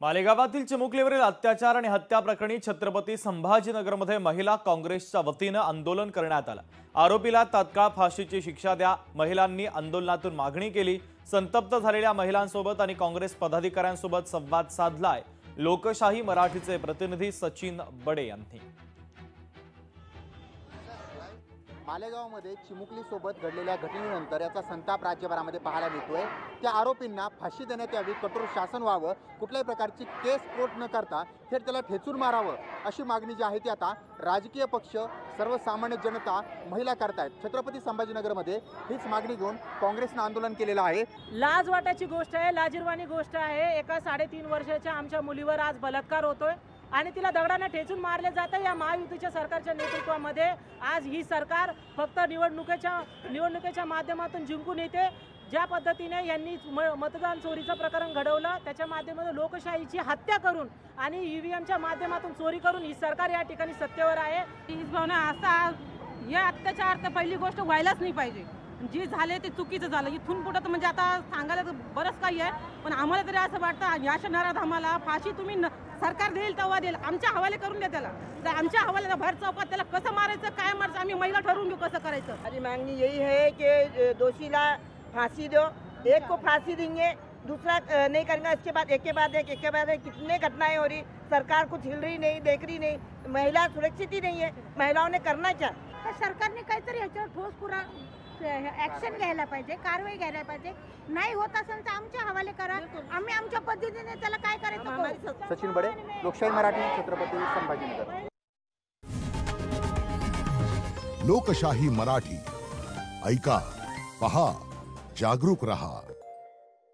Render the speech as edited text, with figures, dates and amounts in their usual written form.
मालेगावातील चिमुकलीवरील अत्याचार आणि हत्या प्रकरणी छत्रपती संभाजीनगरमध्ये महिला काँग्रेसच्या वतीने आंदोलन करण्यात आलं। आरोपीला तात्काळ फाशीची शिक्षा द्या, महिलांनी आंदोलनातून मागणी केली। संतप्त झालेल्या महिलांसोबत आणि काँग्रेस पदाधिकाऱ्यांसोबत संवाद साधलाय लोकशाही मराठीचे प्रतिनिधी सचिन बडे यांनी। मालेगावमध्ये चिमुकलीसोबत घडलेल्या घटनेनंतर याचा संताप राज्यभरामध्ये पाहायला मिळतोय। त्या आरोपींना फाशी देण्यात यावी, कठोर शासन व्हावं, कुठल्याही प्रकारची केस कोर्ट न करता थेट त्याला ठेचून मारावं अशी मागणी जी आहे ती आता राजकीय पक्ष, सर्वसामान्य जनता, महिला करतायत। छत्रपती संभाजीनगरमध्ये हीच मागणी घेऊन काँग्रेसनं आंदोलन केलेलं आहे। लाज वाटायची गोष्ट आहे, लाजिरवाणी गोष्ट आहे। एका 3.5 वर्षाच्या आमच्या मुलीवर आज बलात्कार होतोय आणि तिला दगडाने ठेचून मारले जाते। या महायुतीच्या सरकारच्या नेतृत्वामध्ये आज ही सरकार फक्त निवडणुकीच्या माध्यमातून जिंकून येते। ज्या पद्धतीने यांनी मतदान चोरीचं प्रकरण घडवलं, त्याच्या माध्यमातून लोकशाहीची हत्या करून आणि ईव्हीएमच्या माध्यमातून चोरी करून ही सरकार या ठिकाणी सत्तेवर आहे। ही भावना असा या अत्याचार तर पहिली गोष्ट व्हायलाच नाही पाहिजे। जे झाले ते चुकीचं झालं। इथून पुढे तर म्हणजे आता सांगायला तर बरंच काही आहे, पण आम्हाला तरी असं वाटतं या शहरात आम्हाला फाशी तुम्ही सरकार देईल तेव्हा देईल, आमच्या हवाले करून द्या त्याला। तर आमच्या हवाले भर चौकात त्याला कसं मारायचं, काय मारायचं आम्ही महिला ठरवून घेऊ कसं करायचं। हमारी मांगनी यही है कि दोषीला फांसी दो। एक को फांसी देंगे, दूसरा नहीं करेंगे, इसके बाद एक के बाद एक कितने घटनाएं हो रही, सरकार कुछ हिल रही नहीं, देख रही नहीं, महिला सुरक्षित ही नहीं है। महिलाओं ने करना क्या? सरकारने काहीतरी याच्यावर ठोस पुरा ऍक्शन घ्यायला पाहिजे, कारवाई घ्यायला पाहिजे। नाही होत असेल तर आमच्या हवाले करा, आम्ही आमच्या पद्धतीने त्याला काय करायचं। सचिन बडे, लोकशाही मराठी, छत्रपती संभाजीनगर। लोकशाही मराठी ऐका, पहा, जागरूक रहा।